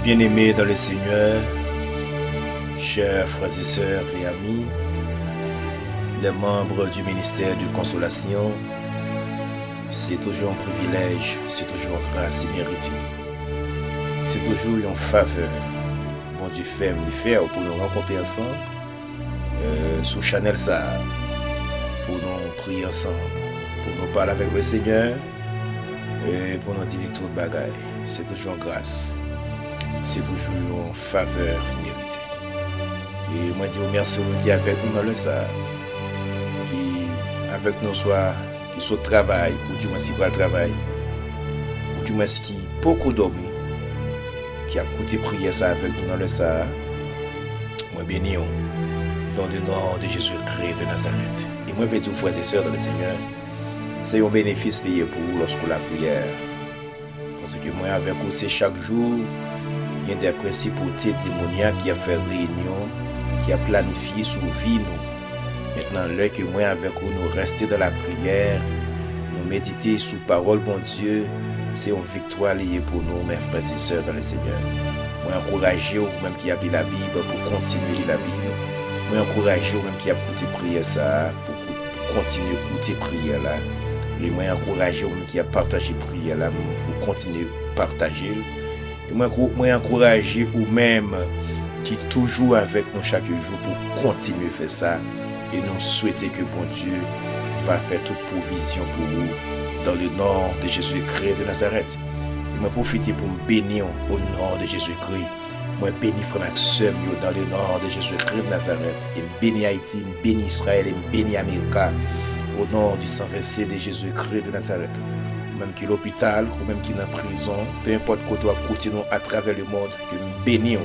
Bien-aimés dans le Seigneur, chers frères et sœurs et amis, les membres du ministère de consolation, c'est toujours un privilège, c'est toujours une grâce méritée. C'est toujours une faveur. Bon Dieu fait me faire pour nous rencontrer ensemble sur Chanel ça, pour nous prier ensemble, pour nous parler avec le Seigneur et pour nous dire tout le bagaille. C'est toujours une grâce. C'est toujours une faveur méritée. Et moi, je dis merci à vous qui est avec nous dans le ça, qui avec nous soit, qui soit au travail, ou du moins si pas le travail, ou du moins qui beaucoup dormi, qui a écouté prier ça avec nous dans le ça. Moi, béni dans le nom de Jésus-Christ de Nazareth. Et moi, je vais dire aux frères et sœurs dans le Seigneur, c'est un bénéfice lié pour vous lorsque la prière. Parce que moi, avec vous, c'est chaque jour, il y a des principautés démoniaques qui a fait réunion, qui a planifié sous vie nous. Maintenant, l'heure que moi avec vous, nous rester dans la prière, nous méditer sous parole, bon Dieu, c'est une victoire liée pour nous, mes frères et sœurs dans le Seigneur. Moi, encourager vous, même qui a lu la Bible, pour continuer à lire la Bible. Moi, encourager vous, même qui a écouté prier ça, pour continuer à écouter prière là. Et moi, encourager vous, même qui a partagé prière là, pour continuer à partager. Et moi, encourager ou même qui est toujours avec nous chaque jour pour continuer à faire ça. Et nous souhaiter que bon Dieu va faire toute provision pour vous dans le nom de Jésus-Christ de Nazareth. Et moi profiter pour me bénir au nom de Jésus-Christ. Moi bénis frère et sœur dans le nom de Jésus-Christ de Nazareth. Et me bénis Haïti, me bénis Israël et me bénis Amérique au nom du sang versé de Jésus-Christ de Nazareth. Même qui est l'hôpital ou même qui est en prison, peu importe côté ou côté nous à travers le monde, que nous bénissons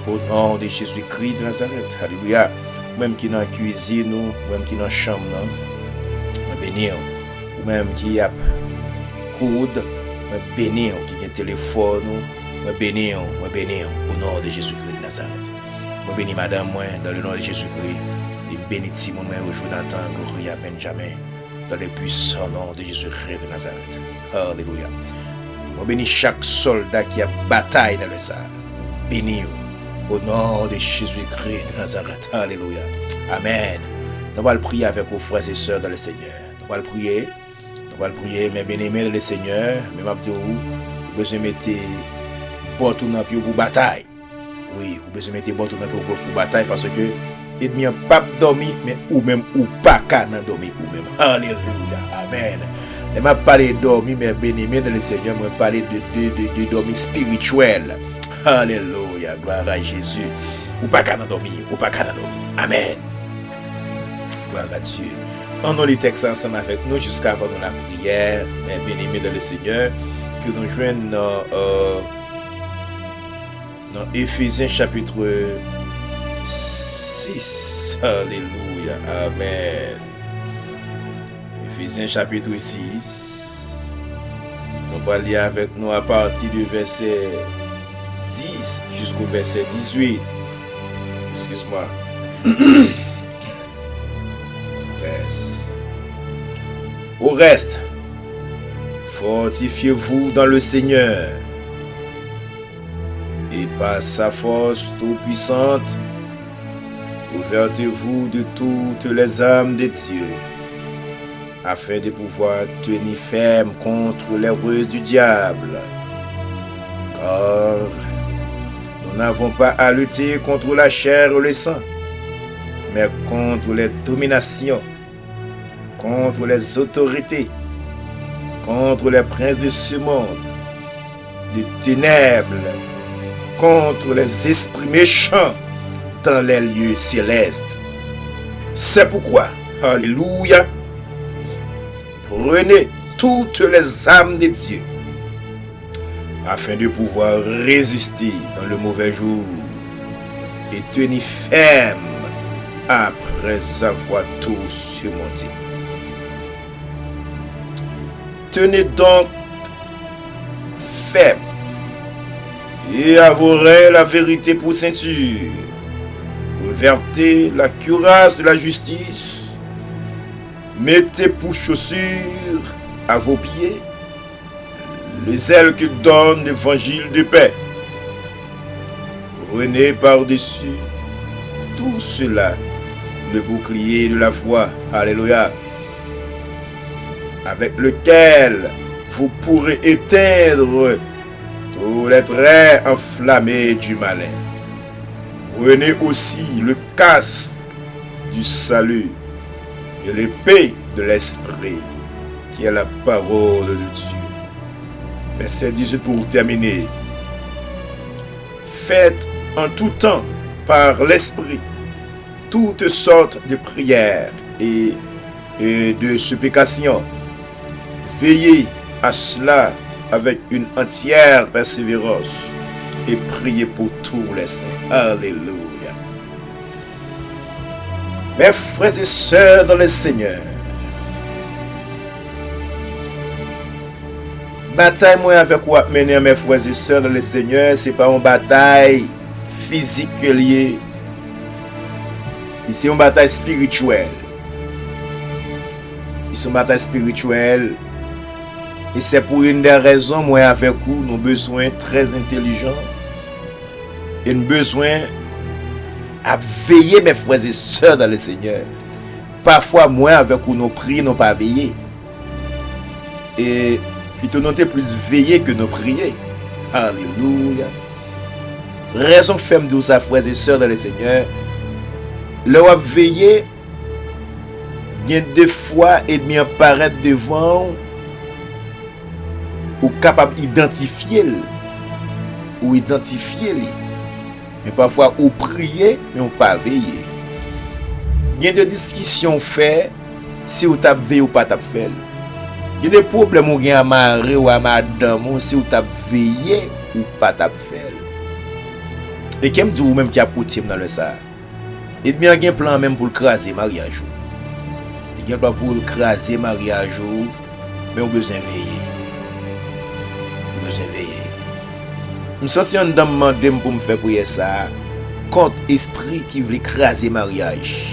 au nom de Jésus-Christ de Nazareth. Alléluia. Même qui est dans la cuisine ou même qui est dans la chambre, nous bénissons. Ou même qui a coude, nous bénissons. Qui a un téléphone, nous bénissons. Nous bénissons au nom de Jésus-Christ de Nazareth. Nous bénissons madame, moi, dans le nom de Jésus-Christ. Et nous bénissons Simon, moi, au jour d'antan, Gloria Benjamin. Dans le puissant nom de Jésus-Christ de Nazareth. Alléluia. On bénit chaque soldat qui a bataille dans le sang. Bénis au nom de Jésus-Christ de Nazareth. Alléluia. Amen. Nous allons prier avec vos frères et sœurs dans le Seigneur. Nous allons prier. Nous allons prier. Mais bien-aimés le Seigneur. Mais je vais dire vous besoin de mettre bon tout dans pour bataille. Oui, vous besoin de mettre bon tout dans pour bataille parce que et bien pas dormir mais ou même ou pas qu'à dormir ou même alléluia amen. Je m'a parlé de dormir mais béni dans le Seigneur, moi parler de dormir spirituel. Alléluia, gloire à Jésus. Ou pas qu'à dormir, ou pas qu'à dormir. Amen. Gloire à Dieu. On a les textes ensemble avec nous jusqu'à avant la prière. Mais béni dans le Seigneur que nous joignent dans Éphésiens chapitre 6. Alléluia. Amen. Éphésiens chapitre 6. On va lire avec nous à partir du verset 10 jusqu'au verset 18. Excuse-moi. Au reste, fortifiez-vous dans le Seigneur et par sa force tout-puissante, couvertez-vous de toutes les armes de Dieu, afin de pouvoir tenir ferme contre les ruses du diable. Car nous n'avons pas à lutter contre la chair et le sang, mais contre les dominations, contre les autorités, contre les princes de ce monde, des ténèbres, contre les esprits méchants dans les lieux célestes. C'est pourquoi, alléluia, prenez toutes les armes de Dieu afin de pouvoir résister dans le mauvais jour et tenir ferme après avoir tout surmonté. Tenez donc ferme et avouez la vérité pour ceinture. Revêtez la cuirasse de la justice. Mettez pour chaussures à vos pieds le zèle que donne l'évangile de paix. prenez par-dessus tout cela le bouclier de la foi, alléluia, avec lequel vous pourrez éteindre tous les traits enflammés du malin. Prenez aussi le casque du salut et l'épée de l'esprit, qui est la parole de Dieu. Verset 18 pour terminer. Faites en tout temps par l'esprit toutes sortes de prières et de supplications. Veillez à cela avec une entière persévérance et priez pour tous les saints. Alléluia. Mes frères et sœurs dans le Seigneur, bataille moi avec quoi mener mes frères et sœurs dans le Seigneur, c'est pas une bataille physique liée. C'est une bataille spirituelle. C'est une bataille spirituelle. Et c'est pour une des raisons, moi avec vous, nous avons besoin très intelligents. Et nous avons besoin à veiller mes frères et sœurs dans le Seigneur. Parfois, moi avec vous, nous prions, nous pas veiller. Et plutôt nous sommes plus veillés que nous prier. Alléluia. Raison ferme de ça, frères et sœurs dans le Seigneur. Leur veiller, bien des fois, et bien apparaître devant ou capable d'identifier mais parfois ou prier mais on pas veiller. Il y a des discussions fait si vous t'a veillé ou pas t'a fait. Il y a des problèmes ou à mari ou à madame si vous t'a veillé ou pas t'a fait. Et qui me dit ou même qui a coutume dans le ça. Et bien il y a un plan même pour craser mariage. Il y a un plan pour craser mariage mais on besoin veiller. Je sens un dame pour me faire prier ça contre esprit qui veut écraser mariage.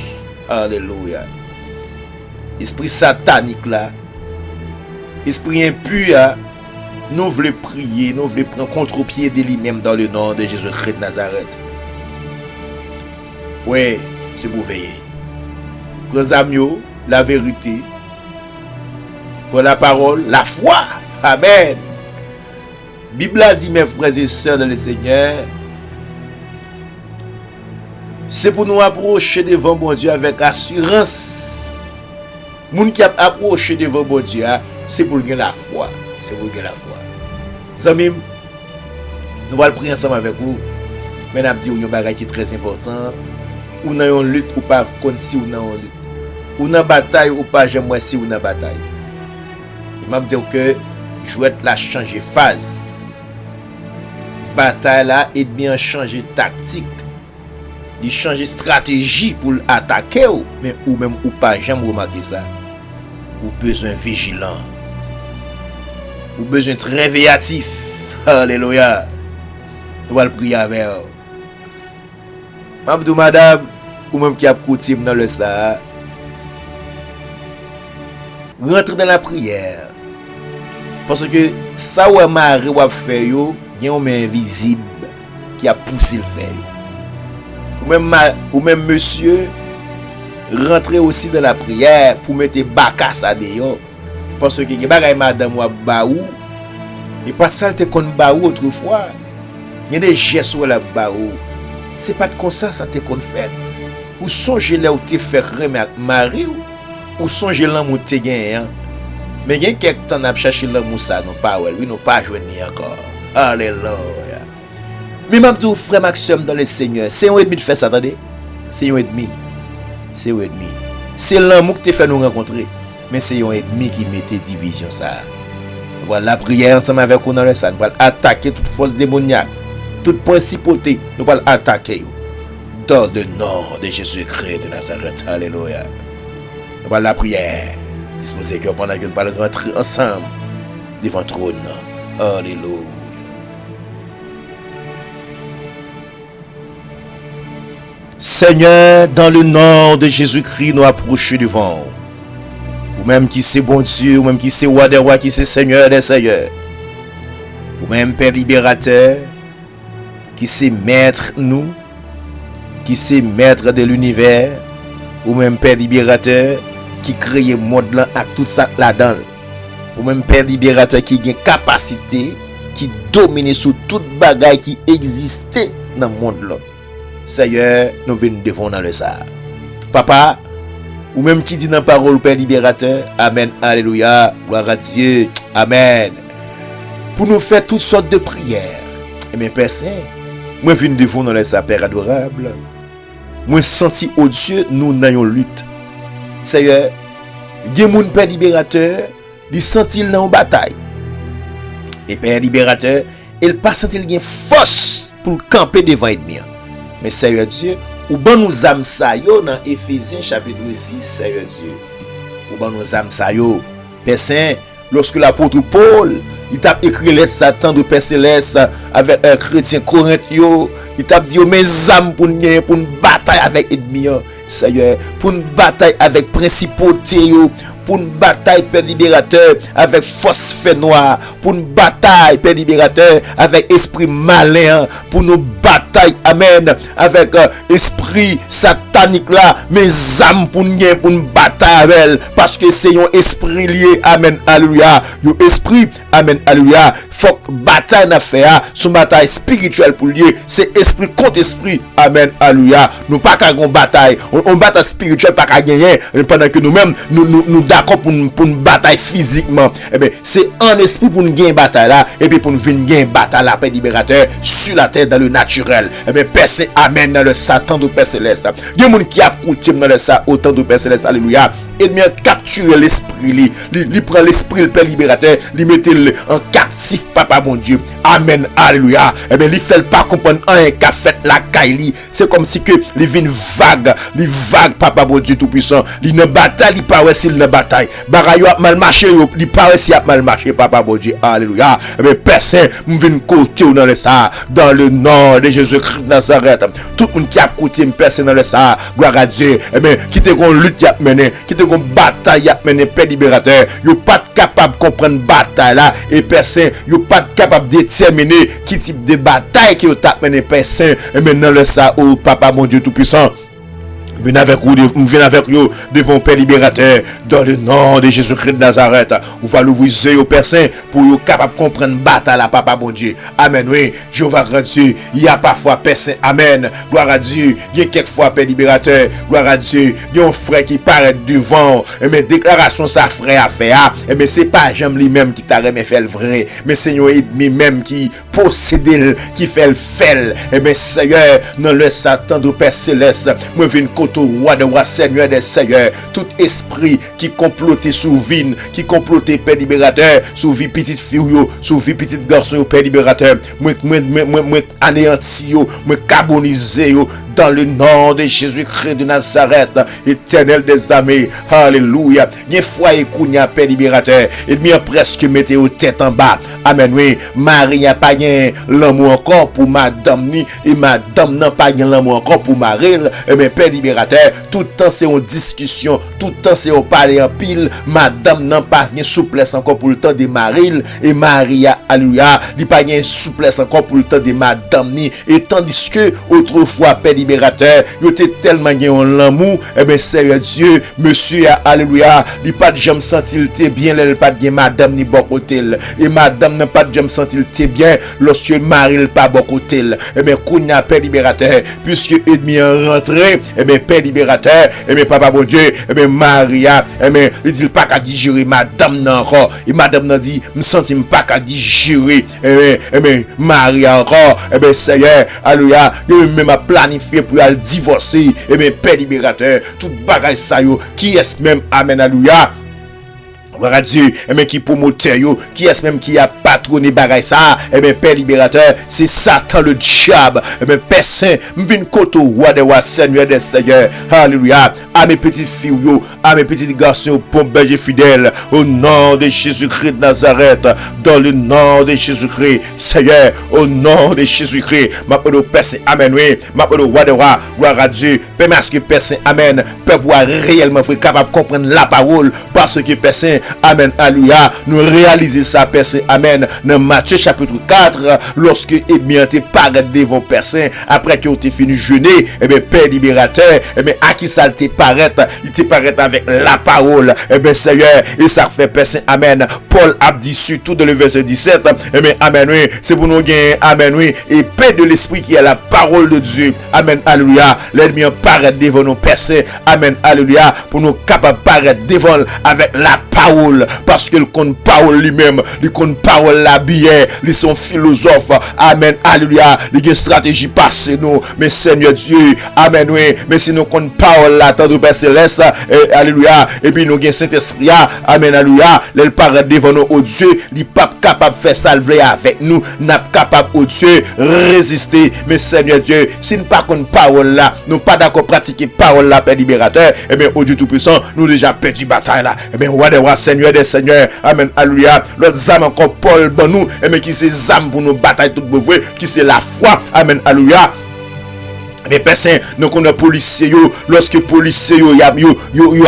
Alléluia. Esprit satanique là, esprit impur, nous voulons prier, nous voulons prendre contre-pied de lui-même dans le nom de Jésus-Christ de Nazareth. Oui, c'est pour veiller. Prenez amis, la vérité, pour la parole, la foi. Amen. Bible a dit, mes frères et sœurs dans le Seigneur, c'est pour nous approcher devant bon Dieu avec assurance. Moun qui a approché devant bon Dieu, c'est pour gagner la foi. C'est pour gagner la foi. Zamim, nous allons prier ensemble avec vous. Mais nous allons dire un bagage qui est très important. Ou dans une lutte ou pas contre si ou dans une lutte. Ou dans bataille ou pas j'aime si ou dans bataille. Il m'a dit que je vais la changer phase. Bataille là et bien changer tactique. Il changer stratégie pour attaquer mais ou même ou pas j'aime remarquer ça. Ou besoin vigilant. Ou besoin très réveillatif. Alléluia. Nous allons prier avec vous. Mabdou madame ou même qui a coutume dans le ça. Rentre dans la prière. Parce que ça ou mari ou fait yo, il y a un invisible qui a poussé le faire. Ou même monsieur rentrer aussi dans la prière pour mettre bakas à dehors. Parce que les bagay madame ou baou, et pas ça te kon baou autrefois. Il y a des gestes ou la baou. C'est pas comme ça te kon fait. Ou songe là où te faire remettre mari ou songe là où te gagne. Mais il y a quelques temps à chercher l'amour ça non pas ouais, lui non pas joindre encore. Alléluia. Mais même tout frère Maxime dans le Seigneur, c'est un ennemi de faire ça, attendez. C'est un ennemi. C'est un ennemi. C'est l'amour qui te fait nous rencontrer, mais c'est un ennemi qui mettait division ça. Voilà la prière ensemble avec nous dans le sang, nous allons attaquer toute force démoniaque, toute principauté, nous allons attaquer dans le nom de Jésus-Christ de Nazareth. Alléluia. Voilà la prière. Disposez que pendant que nous allons rentrer ensemble devant le trône. Alléluia. Seigneur, dans le nom de Jésus-Christ, nous approchons devant. Ou même qui c'est bon Dieu, ou même qui c'est roi des rois, qui c'est Seigneur des seigneurs. Ou même Père libérateur, qui c'est maître nous, qui c'est maître de l'univers, ou même Père libérateur, qui crée le monde là avec tout ça là-dedans. Ou même Père libérateur qui a une capacité, qui domine sur toute bagaille qui existait dans le monde là. Seigneur, nous venons devant dans le ça. Papa, ou même qui dit dans la parole Père libérateur, Amen, Alléluia, gloire à Dieu, Amen. Pour nous faire toutes sortes de prières. Et mes Père Saint, moi viens devant dans le ça, Père adorable. Moi senti au-dessus, nous n'ayons lutte. Seigneur, il y a mon Père libérateur, il sentit dans une bataille. Et Père libérateur, il pas senti il y a force pour camper devant l'ennemi. Mais Seigneur Dieu, ou ban nous âmes ça yo dans Éphésiens chapitre 6, Seigneur Dieu. Ou ban nous âmes ça yo. Père Saint, lorsque l'apôtre Paul, il t'a écrit lettre Satan de Père Céleste avec un chrétien Corinthio, il t'a dit mes âmes pour une bataille avec l'ennemi. Seigneur, pour une bataille avec principauté, pour une bataille Père libérateur avec force fait noire, pour une bataille Père libérateur avec esprit malin, pour une bataille, amen, avec esprit satanique là, mes âmes pour une bataille avec elle, parce que c'est un esprit lié, amen, alléluia, un esprit, amen, alléluia, faut bataille n'a fait, son bataille spirituelle pour lier, c'est esprit contre esprit, amen, alléluia, nous pas qu'à une bataille, on bataille spirituelle pas qu'à gagner, pendant que nous-mêmes, nous d'accord pour une bataille physiquement. Eh bien, c'est en esprit pour nous gagner une bataille là, et puis pour nous venir gagner une bataille là, Père libérateur, sur la terre, dans le naturel. Eh bien, Père Saint, amen, dans le Satan de Père Céleste. Il y a des gens qui a coutume dans le Satan, autant de Père Céleste, alléluia. Et bien, capturer l'esprit, il prend l'esprit, le Père libérateur, il met en captif, Papa mon Dieu. Amen, alléluia. Eh bien, il fait pas comprendre un qu'a fait la caille. C'est comme si que il vient vague, Papa mon Dieu tout-puissant. Il ne bataille, il paraît s'il ne bataille. Bagaille a mal marché, il paraît s'il a mal marché, Papa mon Dieu. Alléluia. Eh bien, personne, je viens côté dans le Sahara, dans le nom de Jésus-Christ de Nazareth. Tout le monde qui a côté, personne dans le Sahara, gloire à Dieu. Eh bien, qui te gon lutte à mener, qui te gon bataille à mener, Père libérateur. Yo pas capable de comprendre bataille là, et personne, yo pas capable de déterminer qui type de bataille qui yo t'a mené, personne. Et maintenant le Sahara, oh Papa mon Dieu tout-puissant. Viens avec vous devant Père libérateur dans le nom de Jésus-Christ de Nazareth. Vous va l'ouvrir aux personnes pour vous capable de comprendre bataille à Papa bon Dieu. Amen. Oui, Jéhovah grand Dieu. Il y a parfois personne. Amen. Gloire à Dieu. Il y a quelquefois Père libérateur. Gloire à Dieu. Il y a un frère qui paraît devant. Et mes déclarations ça frère à faire. Et mais c'est pas j'aime lui-même qui t'a remis fait le vrai. Mais c'est un ennemi même qui possède, qui fait le fait. Et mais Seigneur, dans le Satan de Père Céleste, moi viens roi de roi, Seigneur des seigneurs, tout esprit qui complotait sous vie, qui complotait Père libérateur, sous vie petite fille, sous vie petite garçon, Père libérateur, moi anéanti, moi carboniser dans le nom de Jésus-Christ de Nazareth, éternel des armées, alléluia. N'y foi et kounya, Père libérateur, et bien presque mettez aux têtes en bas, amen, oui, Marie a pas l'amour encore pour madame ni, et madame n'a pas l'amour encore pour Marie, et bien Père libérateur, tout le temps c'est une discussion, tout le temps c'est on parler en pile, madame n'a pas de souplesse encore pour le temps de Marie, et Maria, alléluia, il pas de souplesse encore pour le temps de madame ni, et tandis que autrefois Père libérateur, il était tellement gagnant l'amour, et bien Seigneur Dieu, monsieur, alléluia, il pas de jamais sentir le bien, il pas de madame ni bon côté, et madame n'a pas de jamais sentir le bien, lorsque Marie pas bon côté, et bien qu'on a Père libérateur, puisque ennemi est rentré, et bien Père libérateur, et bien Papa bon Dieu, et bien Maria, et bien il dit pas qu'à digérer madame nan encore, et madame nan dit me senti pas qu'à digérer, et bien Maria encore, et bien Seigneur, alléluia, il même a planifié pour aller divorcer, et bien Père libérateur, tout bagage ça yo, qui est même, amen, alléluia. Gloire à Dieu, et bien qui promoteur yo, qui est même qui a patronné bagay ça, et bien Père libérateur, c'est Satan le diable, et bien Père Saint, m'vin koto roi de roi, Seigneur des seigneurs, alléluia, à mes petites filles yo, à mes petits garçons, pour berger fidèle, au nom de Jésus-Christ de Nazareth, dans le nom de Jésus-Christ, Seigneur, au nom de Jésus-Christ, m'appelle au Père Saint, amen, oui, m'appelle au roi de roi, gloire à Dieu, permet à ce que Père Saint, amen, peut pouvoir réellement être capable de comprendre la parole, parce que Père Saint, Amen, alléluia, nous réaliser ça, Père Saint, amen, dans Matthieu chapitre 4, lorsque, eh bien, t'es paraît devant Père Saint, après que t'es fini jeûner, eh bien, Père libérateur, eh bien, à qui ça t'est paraît, il t'est paraît avec la parole, eh bien, Seigneur, et ça fait Père Saint, amen, Paul a dit surtout dans le verset 17, eh bien, amen, oui, c'est pour nous gagner, amen, oui, et paix de l'esprit qui est la parole de Dieu, amen, alléluia, l'ennemi paraît devant nos Père Saint, amen, alléluia, pour nous capables de paraître devant avec la parole, parce que le compte parole lui-même, le compte parole la bière, ils sont philosophes, amen, alléluia, il y a une stratégie passée nous, mais Seigneur Dieu, amen, oui, mais si nous compte parole là, tant de Père Céleste, alléluia, et puis nous avons Saint-Esprit, amen, alléluia, il paraît devant nous, oh Dieu, il n'est pas capable de faire salver avec nous, n'a pas capable, oh Dieu, résister, mais Seigneur Dieu, si nous pas compte parole là, nous pas d'accord pratiquer parole là, Père libérateur, et bien, oh Dieu Tout-Puissant, nous déjà perdu bataille là, et bien, roi des rois, Seigneur des seigneurs, amen, alléluia, l'autre âme encore Paul, bon nous, et bien, qui c'est âme pour nos batailles toutes besoin, qui c'est la foi, amen, alléluia. Mais personne nous connaît policier lorsque policier y a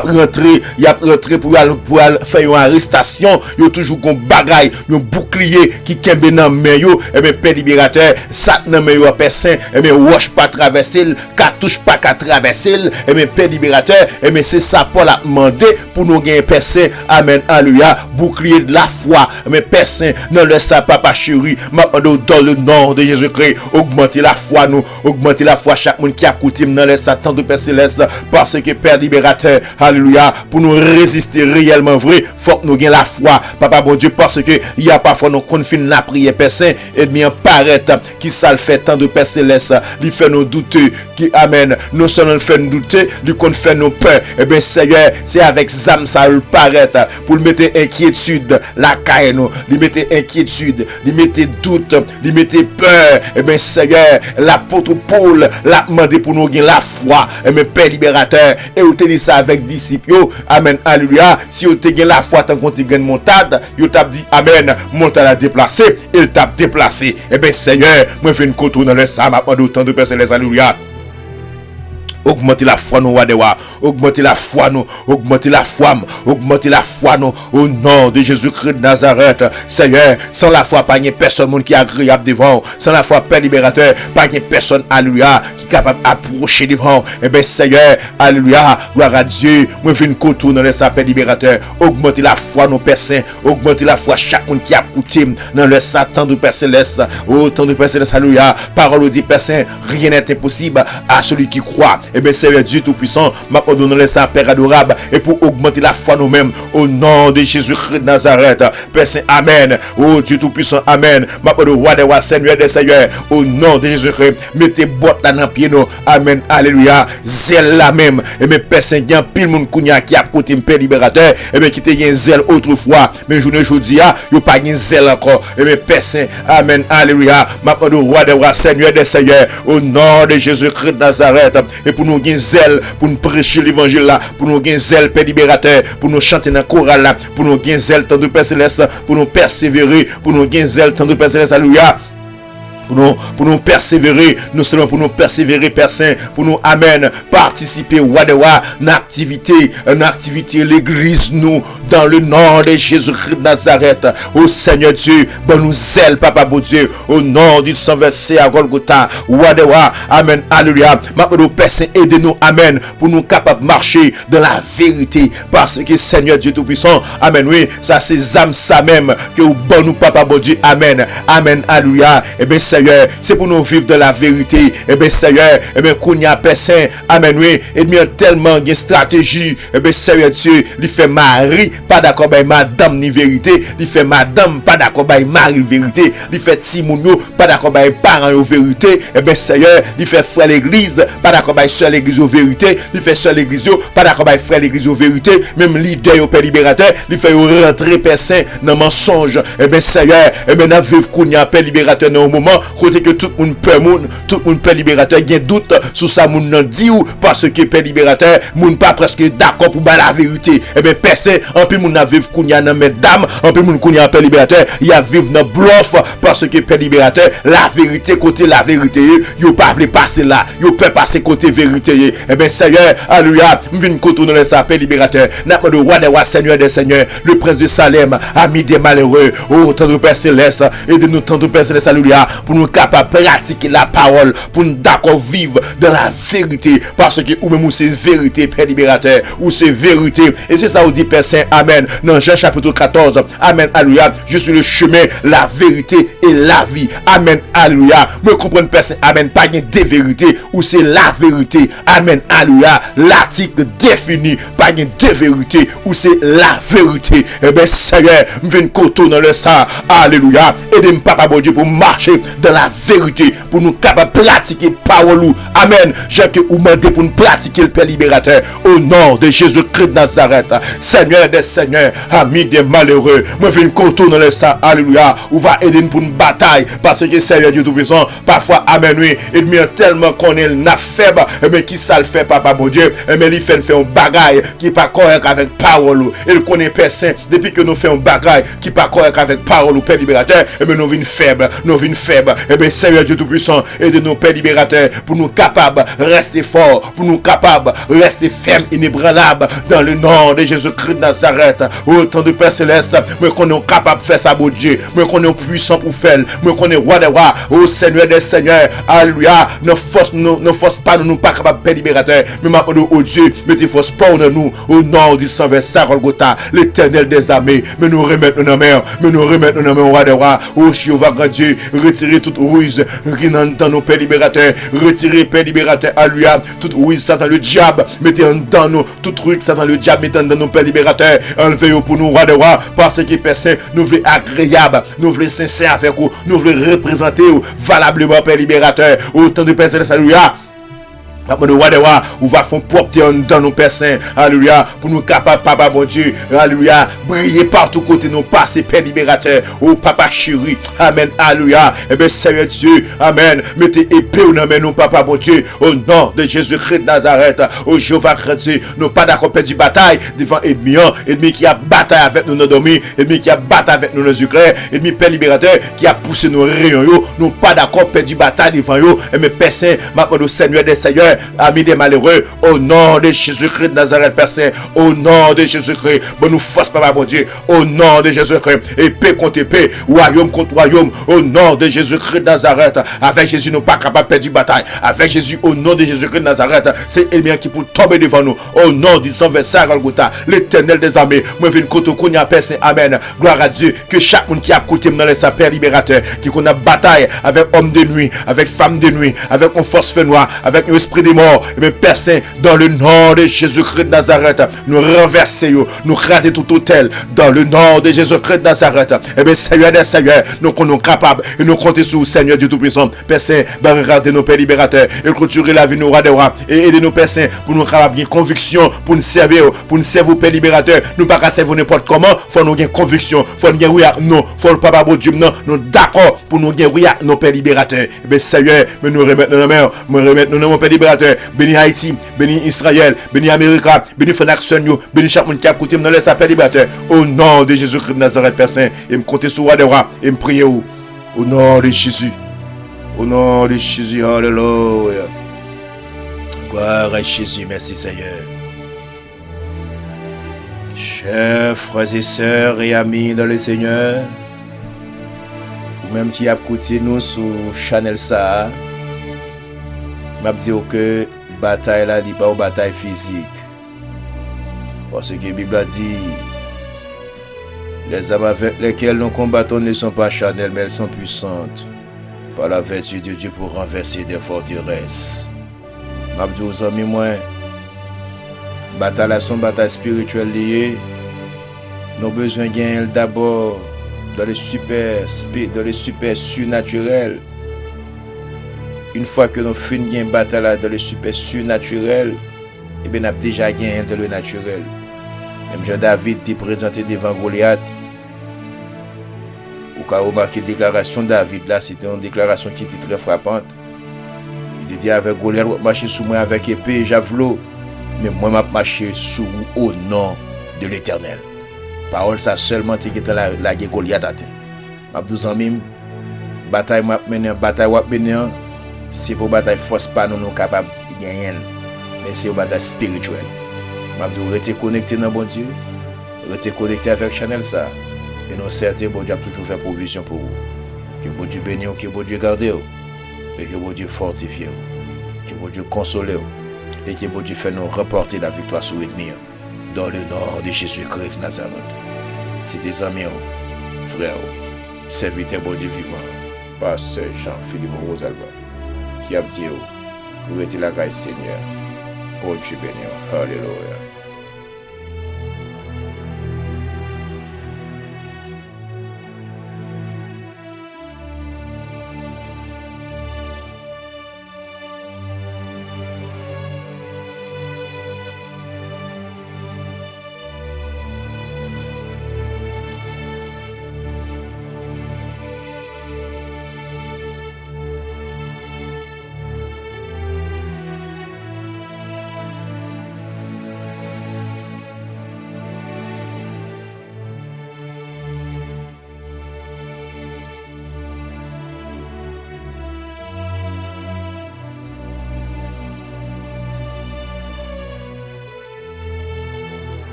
rentré pour faire une arrestation, yo toujours gon bagaille, un bouclier qui kembe nan main yo, et bien Père libérateur, ça nan main yo personne, et bien roche pas traverser, cartouche pas qu'à traverser, et bien Père libérateur, et bien c'est ça Paul a demandé pour nous gagner personne, amen, alléluia, bouclier de la foi, mais personne non le ça papa chéri, m'appelle dans le nom de Jésus-Christ, augmenter la foi nous, augmenter la foi chaque monde qui a coutume dans les Satan de Père Céleste, parce que Père libérateur, alléluia, pour nous résister réellement vrai, faut que nous ayons la foi, papa bon Dieu, parce que il y a parfois nous confine la prière Père Saint, et bien paraître qui ça le fait tant de Père Céleste, il fait nous douter, qui amène, non seulement le fait nous douter, il fait nous peur, et bien Seigneur, c'est avec Zam ça le paraître, pour le mettre inquiétude, la caille nous, il mettre inquiétude, il mettre doute, il mettre peur, et bien Seigneur, l'apôtre Paul, la demandé pour nous gagner la foi, mais Père libérateur, et vous te dit ça avec disciples, amen, alléluia, si vous te gagné la foi tant qu'on te gagne montade, vous t'a dit amen, montade a déplacé, il t'a déplacé, et bien Seigneur, moi je viens de contourner dans le sang, m'a demandé autant de personnes, alléluia. Augmentez la foi nous, Wadewa. Augmentez la foi nous. Augmentez la foi. Augmentez la foi nous. Au nom de Jésus-Christ de Nazareth. Seigneur, sans la foi, pas de personne qui est agréable devant. Sans la foi, Père libérateur, pas de personne, alléluia, qui est capable d'approcher devant. Eh bien, Seigneur, alléluia, gloire à Dieu. Moi, je viens de contourner le Père libérateur. Augmentez la foi, nos Père Saint. Augmentez la foi, chaque monde qui a coutume dans le Satan de Père Céleste. Au temps de Père Céleste, alléluia. Parole dit, Père Saint, rien n'est impossible à celui qui croit. Eh bien, Seigneur Dieu Tout-Puissant, m'a ordonné ça, Père adorable, et pour augmenter la foi nous-mêmes, au nom de Jésus-Christ de Nazareth, Père Saint, amen. Oh Dieu Tout-Puissant, amen. M'a ordonné roi des rois, Seigneur des seigneurs, au nom de Jésus-Christ, mettez botte là dans pied nous, amen, alléluia, zèle la même, et bien Père Saint, bien pile moun kounya qui a côté Père libérateur, et bien qui te gen zèle autrefois, mais journée aujourd'hui, yo pas gen zèle encore, et bien Père Saint, amen, alléluia, m'a ordonné roi des rois, Seigneur des seigneurs, au nom de Jésus-Christ de Nazareth, et pour nous gagner zèle, pour nous prêcher l'évangile là, pour nous gagner zèle, Père libérateur, pour nous chanter dans le choral là, pour nous gagner zèle, tant de Père Céleste, pour nous persévérer, pour nous gagner zèle, tant de Père Céleste, alléluia. Pour nous persévérer, non seulement pour nous persévérer, Père Saint, pour nous, amen, participer, wadewa, une activité, l'église, nous, dans le nom de Jésus-Christ de Nazareth, au Seigneur Dieu, bon nous zèle, Papa, bon Dieu, au nom du sang versé à Golgotha, wadewa, amen, alléluia, maintenant, Père Saint, aidez-nous, amen, pour nous capables de marcher dans la vérité, parce que Seigneur Dieu Tout-Puissant, amen, oui, ça c'est âme, ça même, que vous bon nous, Papa, bon Dieu, amen, amen, alléluia, et bien, Seigneur, c'est pour nous vivre de la vérité. Eh bien, Seigneur, eh bien, qu'on y a personne, amen, oui, et bien, tellement de stratégie, eh bien, Seigneur Dieu, il fait mari, pas d'accord avec madame ni vérité, il fait madame, pas d'accord avec mari vérité, il fait Timounio, pas d'accord avec parents aux vérité, eh bien, Seigneur, il fait frère l'église, pas d'accord avec soeur l'église aux vérité, il fait soeur l'église, pas d'accord avec frère l'église aux vérité, même leader au Père libérateur, il fait rentrer personne dans mensonge, eh bien, Seigneur, eh bien, dans vivre qu'on y a Père libérateur dans un moment, côté que tout le monde peut moun, tout le monde peut libérateur, il y a doute sur ça moun nan dit ou parce que père libérateur, moun pas presque d'accord pour la vérité. Eh bien personne en plus moun na vivre kounya nan mesdames, en plus moun kounya père libérateur, il y a vivre dans bluff parce que père libérateur, la vérité côté la vérité, yo pas vle passer là, yo peut passer côté vérité. Eh bien Seigneur, alléluia, m'vinn contourner le ça père libérateur. N'a pas de roi des rois, Seigneur des seigneurs, le prince de Salem, ami des malheureux, oh tant de Père céleste, aide-nous tant de Père céleste, alléluia, pour nous capables de pratiquer la parole, pour nous d'accord vivre dans la vérité, parce que ou même c'est vérité, Père libérateur, ou c'est vérité, et c'est ça où dit Père Saint, amen, dans Jean chapitre 14, amen, alléluia, je suis le chemin, la vérité et la vie, amen, alléluia, me comprendre Père Saint, amen, pas de vérité, ou c'est la vérité, amen, alléluia, l'article défini, pas de vérité, ou c'est la vérité, et bien Seigneur, me viens coton dans le sang, alléluia, aidez-moi papa bon Dieu pour marcher dans la vérité, pour nous capables de pratiquer parole, amen, j'ai que vous demandez pour nous pratiquer le Père libérateur, au nom de Jésus-Christ de Nazareth, Seigneur des seigneurs, ami des malheureux, me viens coton dans le sang, alléluia, ou va aider nous pour une bataille, parce que Seigneur Dieu Tout-Puissant, parfois, amen, oui, et bien tellement qu'on est n'a faible, mais qui ça le fait, papa bon Dieu, mais il fait un bagaille qui n'est pas correct avec parole, il connaît personne, depuis que nous faisons un bagaille qui n'est pas correct avec parole au Père libérateur, et bien nous venons faibles, et bien Seigneur Dieu Tout-Puissant, aide nos Père libérateur, pour nous capables de rester forts, pour nous capables de rester fermes, inébranlables, dans le nom de Jésus-Christ de Nazareth, autant de Père céleste, mais qu'on est capable de faire ça, bon Dieu, mais qu'on est puissant pour faire, mais qu'on est roi des rois, ô Seigneur des seigneurs, alléluia, ne force pas, nous pas capables de Père libérateur, mais maintenant, oh Dieu, mettez force pas en nous, au nom du sang versant Golgotha, l'éternel des armées, mais nous remettons nos mains, roi des rois, ô Jéhovah grand Dieu, retirez toute ruse, dans nos Père libérateur, retirez Père libérateur, alléluia, toute ruse, Satan le diable, mettez dans nous, toute ruse, Satan le diable, mettez dans nos Père libérateur, enlevez-vous pour nous, roi des rois, parce que personne nous veut agréable, nous voulons sincère avec vous, nous voulons représenter valablement Père libérateur, autant de personnes, alléluia. Le roi des rois, on va faire porter dans nos Pères Saints, alléluia, pour nous capables, papa bon Dieu, alléluia, briller partout côté nous passer, Père libérateur, oh papa chéri, amen, alléluia, et bien Seigneur Dieu, amen, mettez épée ou non, nous, papa bon Dieu, au nom de Jésus-Christ de Nazareth, oh Jéhovah Dieu, nous pas d'accord du bataille devant ennemi qui a bataille avec nous, nos domis, ennemi qui a bataille avec nous, nos Ukrainiens, ennemi Père libérateur qui a poussé nos rayons, nous pas d'accord du bataille devant eux, et mes Pères Saints, maintenant, Seigneur des Seigneurs, amis des malheureux, au nom de Jésus-Christ de Nazareth, Père Saint, au nom de Jésus-Christ, bon nous force, papa, mon Dieu, au nom de Jésus-Christ, épée contre épée, royaume contre royaume, au nom de Jésus-Christ de Nazareth, avec Jésus, nous pas capables de perdre du bataille, avec Jésus, au nom de Jésus-Christ de Nazareth, c'est ennemi qui pour tomber devant nous, au nom du sang versant Golgotha, l'éternel des armées, moi viens contre Kounia, Père Saint, amen, gloire à Dieu, que chaque monde qui a écouté dans les sapeurs libérateurs, qui qu'on a bataille avec homme de nuit, avec femme de nuit, avec une force feu noir, avec un esprit de mort, et bien Père Saint, dans le nom de Jésus-Christ de Nazareth, nous renverser, nous craser tout hôtel, dans le nom de Jésus-Christ de Nazareth, et bien Seigneur des Seigneurs, nous sommes capables, et nous comptons sur le Seigneur Dieu Tout-Puissant, Père Saint, regardez nos Pères libérateurs, et clôturer la vie de nos rois des rois, et aider nos Père Saint, pour nous capables de conviction, pour nous servir, Père libérateur, nous pas qu'à servir n'importe comment, faut nous gagner conviction, faut nous gagner non, faut le papa bon Dieu, non, nous d'accord, pour nous gagner nos Pères libérateurs, et bien Seigneur, mais nous remettre nos mains, nous remettre nos Père libérateurs, béni Haïti, béni Israël, béni Amérique, béni Fonaction, béni chaque monde qui a écouté dans les appels libérateurs. Au nom de Jésus-Christ de Nazareth, Père Saint, et me compter sur roi des rois, et me prier au nom de Jésus. Au nom de Jésus, alléluia. Gloire à Jésus, merci Seigneur. Chers frères et sœurs et amis dans le Seigneur, ou même qui a écouté nous sur Channel ça, m'a dit que bataille là n'est pas une bataille physique. Parce que la Bible a dit les armes avec lesquelles nous combattons ne sont pas charnelles, mais elles sont puissantes par la vertu de Dieu pour renverser des forteresses. M'a dit aux amis, moi, bataille là sont bataille spirituelle liée. Nous avons besoin de gagner d'abord dans le super surnaturel. Une fois que nous finissons une bataille dans le super surnaturel, et bien nous avons déjà gagné dans le naturel. Même Jean David dit présenté devant Goliath, ou Vous avez remarqué la déclaration de David là, c'était une déclaration qui était très frappante. Il dit avec Goliath, je marcher sous moi avec épée et javelot, mais moi je marcher sous au nom de l'Éternel. Parole ça seulement qui était la Goliath à terre. Abdou Zamim, bataille m'a mené, c'est pour bataille force pas nous capable de gagner, mais c'est une bataille spirituelle. Abdou rester connecté dans bon Dieu, rester connecté avec Chanel ça. Et nous certain bon Dieu a toujours fait provision pour vous. Que bon Dieu bénisse, que bon Dieu garde, et que bon Dieu fortifie, que bon Dieu console, et que bon Dieu fait nous remporter la victoire sur l'ennemi. Dans le nom de Jésus-Christ de Nazareth. C'est des amis, frères, serviteurs bon Dieu vivant, pasteur Jean-Philippe Rosalba, qui a dit, vous êtes la grâce Seigneur, bon Dieu béni, alléluia.